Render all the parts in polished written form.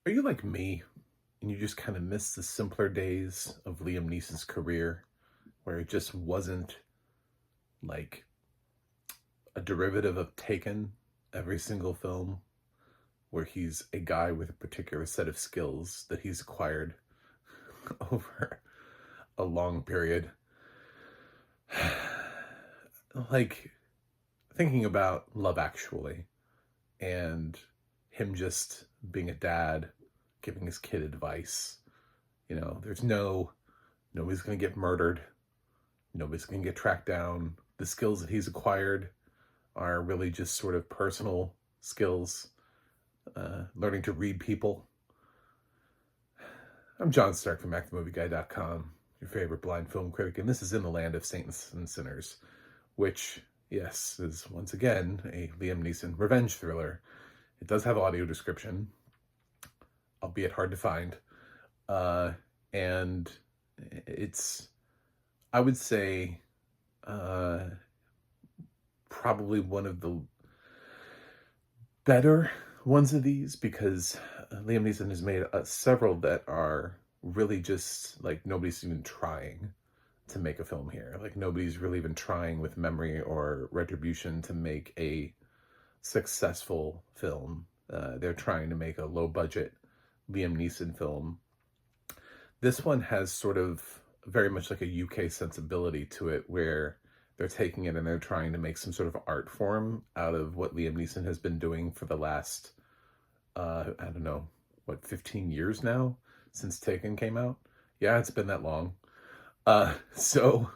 Are you like me and you just kind of miss the simpler days of Liam Neeson's career where it just wasn't like a derivative of Taken every single film, where he's a guy with a particular set of skills that he's acquired over a long period? Like thinking about Love Actually and him just being a dad, giving his kid advice. There's nobody's going to get murdered. Nobody's going to get tracked down. The skills that he's acquired are really just sort of personal skills, learning to read people. I'm John Stark from MacTheMovieGuy.com, your favorite blind film critic, and this is In the Land of Saints and Sinners, which, yes, is once again a Liam Neeson revenge thriller. It does have audio description, albeit hard to find, and it's, I would say, probably one of the better ones of these, because Liam Neeson has made several that are really just like nobody's even trying to make a film here. Like nobody's really even trying with memory or retribution to make a successful film. They're trying to make a low budget Liam Neeson film. This one has sort of very much like a UK sensibility to it, where they're taking it and they're trying to make some sort of art form out of what Liam Neeson has been doing for the last, I don't know, 15 years now since Taken came out? Yeah, it's been that long. So,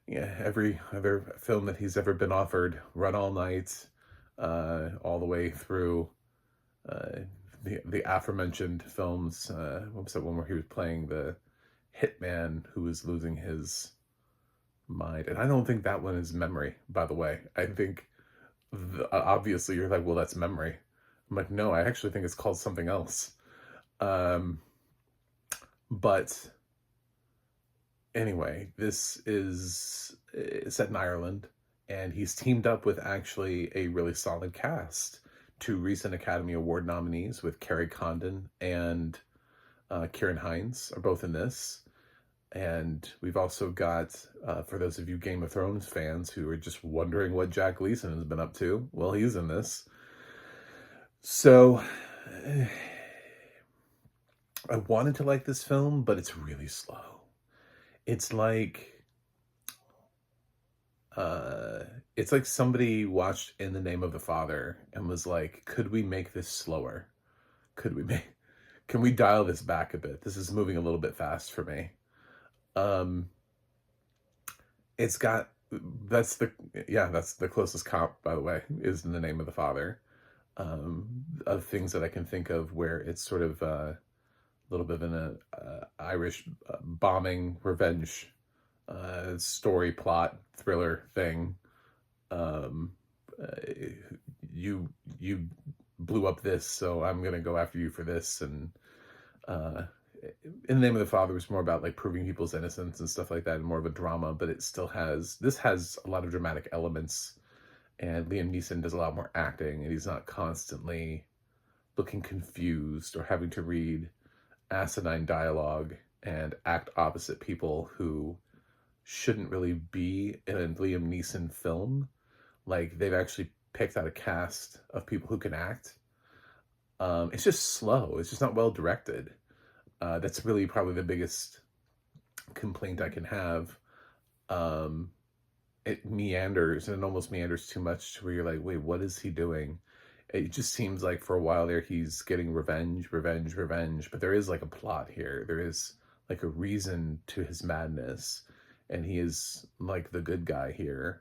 yeah, every other film that he's ever been offered, Run All Night, all the way through the aforementioned films. What was that one where he was playing the hitman who was losing his mind? And I don't think that one is Memory, by the way. I think, obviously, you're like, well, that's Memory. I'm like, no, I actually think it's called something else. But anyway, this is set in Ireland, and he's teamed up with actually a really solid cast. Two recent Academy Award nominees with Kerry Condon and Ciarán Hinds are both in this. And we've also got, for those of you Game of Thrones fans who are just wondering what Jack Gleeson has been up to, well, he's in this. So I wanted to like this film, but it's really slow. It's like somebody watched In the Name of the Father and was like, could we make this slower? Can we dial this back a bit? This is moving a little bit fast for me. It's got, that's the closest comp, by the way, is In the Name of the Father. Of things that I can think of where it's sort of a little bit of an Irish bombing revenge story plot thriller thing. You blew up this, so I'm gonna go after you for this. And In the Name of the Father was more about like proving people's innocence and stuff like that, and more of a drama, but it still has a lot of dramatic elements, and Liam Neeson does a lot more acting, and he's not constantly looking confused or having to read asinine dialogue and act opposite people who shouldn't really be in a Liam Neeson film. Like, they've actually picked out a cast of people who can act. It's just slow. It's just not well directed. That's really probably the biggest complaint I can have. It meanders, and it almost meanders too much to where you're like, wait, what is he doing? It just seems like for a while there he's getting revenge, but there is like a plot here. There is like a reason to his madness, and he is like the good guy here.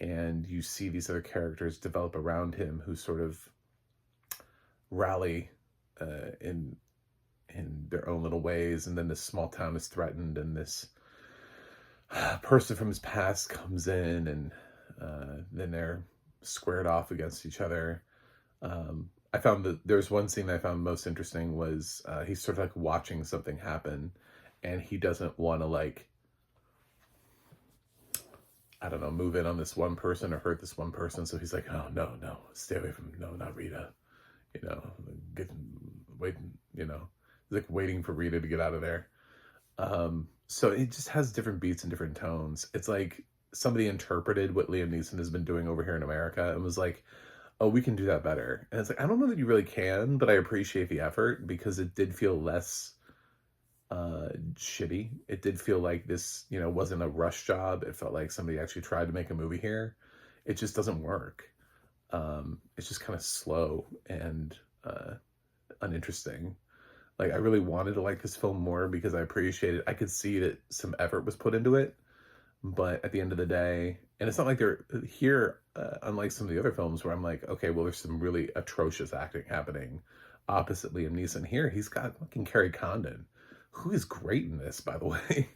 And you see these other characters develop around him who sort of rally in their own little ways, and then this small town is threatened, and this person from his past comes in, and then they're squared off against each other. I found that there's one scene that I found most interesting was he's sort of like watching something happen, and he doesn't want to, like, I don't know, move in on this one person or hurt this one person. So he's like, oh, no, stay away from, no, not Rita. Wait you know. He's like waiting for Rita to get out of there. So it just has different beats and different tones. It's like somebody interpreted what Liam Neeson has been doing over here in America and was like, oh, we can do that better. And it's like, I don't know that you really can, but I appreciate the effort because it did feel less shitty. It did feel like this, you know, wasn't a rush job. It felt like somebody actually tried to make a movie here. It just doesn't work. It's just kind of slow and uninteresting. Like, I really wanted to like this film more because I appreciated, I could see that some effort was put into it. But at the end of the day, and it's not like they're here, unlike some of the other films where I'm like, okay, well, there's some really atrocious acting happening opposite Liam Neeson. Here, he's got fucking Kerry Condon, who is great in this, by the way.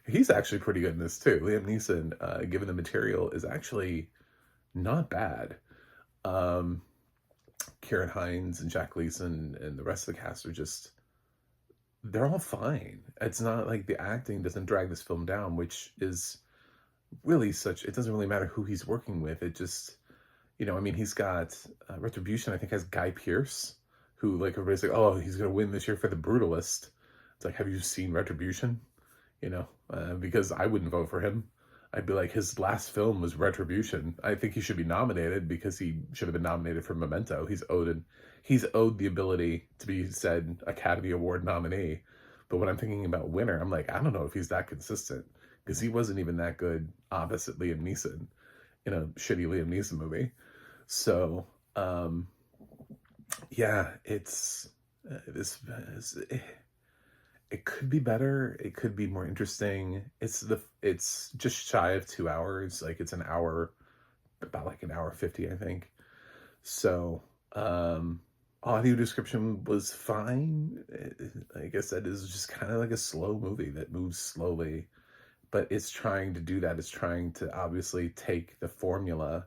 He's actually pretty good in this too. Liam Neeson, given the material, is actually not bad. Um, Karen Hines and Jack Leeson and the rest of the cast are just, they're all fine. It's not like the acting doesn't drag this film down, which is really such, it doesn't really matter who he's working with. It just, you know, I mean, he's got Retribution, I think, has Guy Pearce, who, like, everybody's like, oh, he's going to win this year for The Brutalist. It's like, have you seen Retribution? You know, because I wouldn't vote for him. I'd be like, his last film was Retribution. I think he should be nominated because he should have been nominated for Memento. He's owed the ability to be said Academy Award nominee. But when I'm thinking about winner, I'm like, I don't know if he's that consistent because he wasn't even that good opposite Liam Neeson in a shitty Liam Neeson movie. So, yeah, it's it could be better. It could be more interesting. It's just shy of 2 hours. Like, it's an hour, about like an hour 50, I think. So, audio description was fine. Like I said, it's just kind of like a slow movie that moves slowly, but it's trying to do that. It's trying to obviously take the formula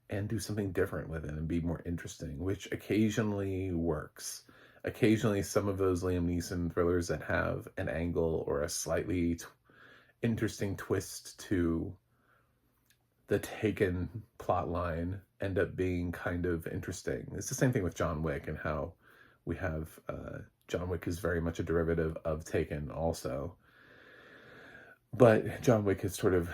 and do something different with it and be more interesting, which occasionally works. Occasionally, some of those Liam Neeson thrillers that have an angle or a slightly interesting twist to the Taken plot line end up being kind of interesting. It's the same thing with John Wick and how we have John Wick is very much a derivative of Taken also. But John Wick has sort of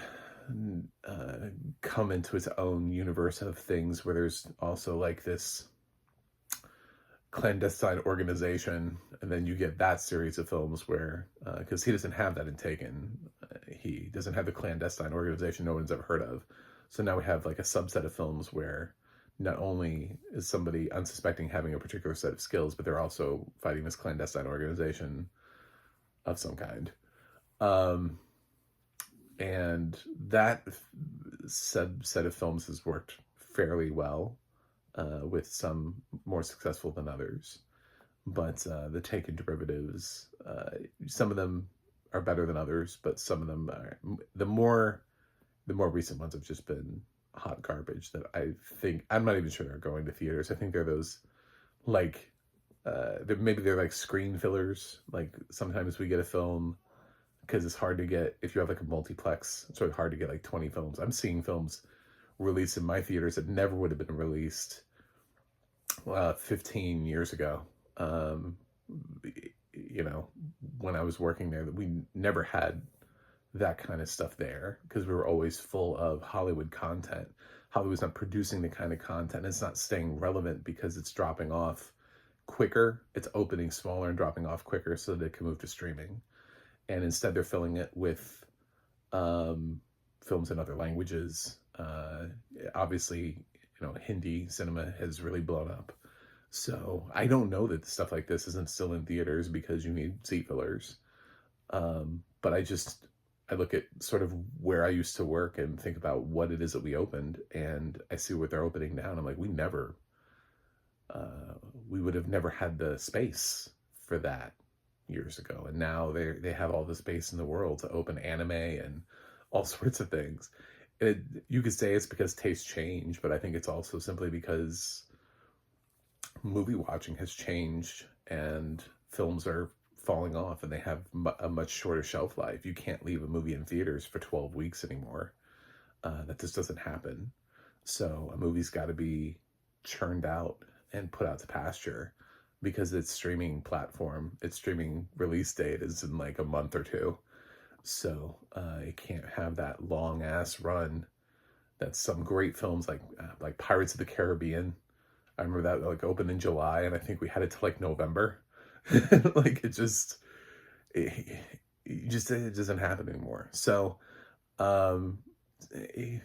come into its own universe of things where there's also like this clandestine organization, and then you get that series of films where because he doesn't have that in Taken, he doesn't have the clandestine organization no one's ever heard of. So now we have like a subset of films where not only is somebody unsuspecting having a particular set of skills, but they're also fighting this clandestine organization of some kind. And that subset of films has worked fairly well, with some more successful than others. But the Taken derivatives, some of them are better than others, but some of them are, the more recent ones have just been hot garbage that I think, I'm not even sure they're going to theaters. I think they're those, like, maybe they're like screen fillers. Like, sometimes we get a film, because it's hard to get, if you have like a multiplex, it's really hard to get like 20 films. I'm seeing films released in my theaters that never would have been released 15 years ago. You know, when I was working there, that we never had that kind of stuff there because we were always full of Hollywood content. Hollywood's not producing the kind of content. It's not staying relevant because it's dropping off quicker. It's opening smaller and dropping off quicker so that it can move to streaming. And instead they're filling it with films in other languages. Obviously, you know, Hindi cinema has really blown up. So I don't know that stuff like this isn't still in theaters because you need seat fillers. But I look at sort of where I used to work and think about what it is that we opened, and I see what they're opening now, and I'm like, we would have never had the space for that years ago. And now they have all the space in the world to open anime and all sorts of things. You could say it's because tastes change, but I think it's also simply because movie watching has changed and films are falling off and they have a much shorter shelf life. You can't leave a movie in theaters for 12 weeks anymore. That just doesn't happen. So a movie's got to be churned out and put out to pasture. because its streaming platform, its streaming release date is in like a month or two. So it can't have that long ass run that some great films like Pirates of the Caribbean. I remember that like opened in July, and I think we had it to like November. Like it, it doesn't happen anymore. So um, eh,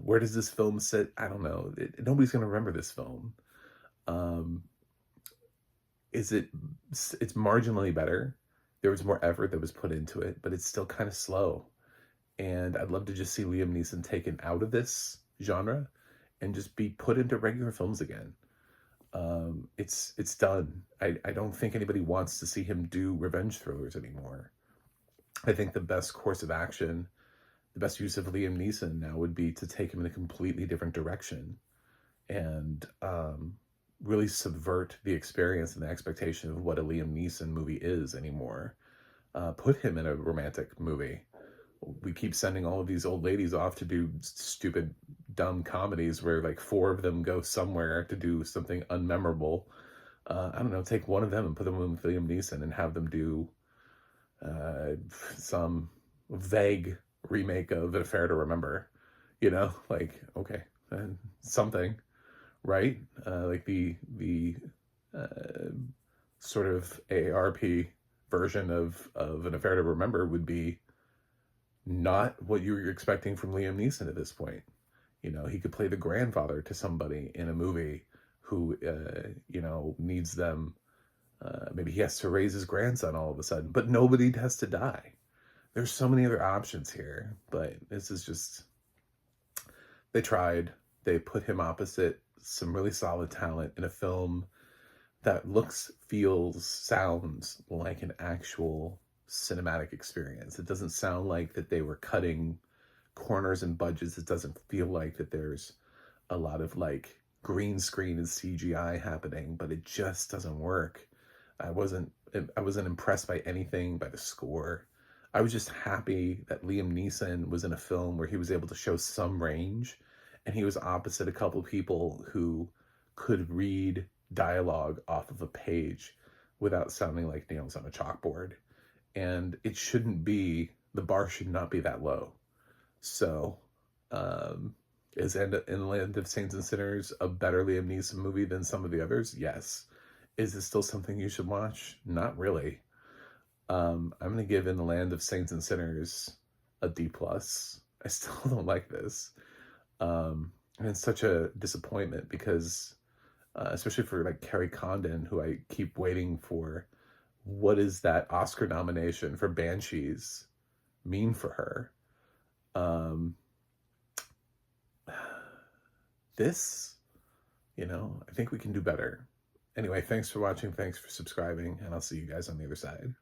where does this film sit? I don't know. Nobody's gonna remember this film. Um, is it? It's marginally better. There was more effort that was put into it, but it's still kind of slow. And I'd love to just see Liam Neeson taken out of this genre and just be put into regular films again. It's done. I don't think anybody wants to see him do revenge thrillers anymore. I think the best course of action, the best use of Liam Neeson now would be to take him in a completely different direction and really subvert the experience and the expectation of what a Liam Neeson movie is anymore. Put him in a romantic movie. We keep sending all of these old ladies off to do stupid, dumb comedies where like four of them go somewhere to do something unmemorable. I don't know, take one of them and put them with Liam Neeson and have them do some vague remake of An Affair to Remember. Like, okay, something, right? Like the uh, sort of AARP version of An Affair to Remember would be not what you were expecting from Liam Neeson at this point. He could play the grandfather to somebody in a movie who, needs them. Maybe he has to raise his grandson all of a sudden, but nobody has to die. There's so many other options here, but this is just, they tried. They put him opposite some really solid talent in a film that looks, feels, sounds like an actual cinematic experience. It doesn't sound like that they were cutting corners and budgets. It doesn't feel like that there's a lot of like green screen and CGI happening, but it just doesn't work. I wasn't impressed by anything, by the score. I was just happy that Liam Neeson was in a film where he was able to show some range, and he was opposite a couple people who could read dialogue off of a page without sounding like nails on a chalkboard. And it shouldn't be, the bar should not be that low. So, is In the Land of Saints and Sinners a better Liam Neeson movie than some of the others? Yes. Is it still something you should watch? Not really. I'm going to give In the Land of Saints and Sinners a D+. I still don't like this. And it's such a disappointment because, especially for like Carrie Condon, who I keep waiting for, what is that Oscar nomination for Banshees mean for her? This, I think we can do better. Anyway, thanks for watching. Thanks for subscribing, and I'll see you guys on the other side.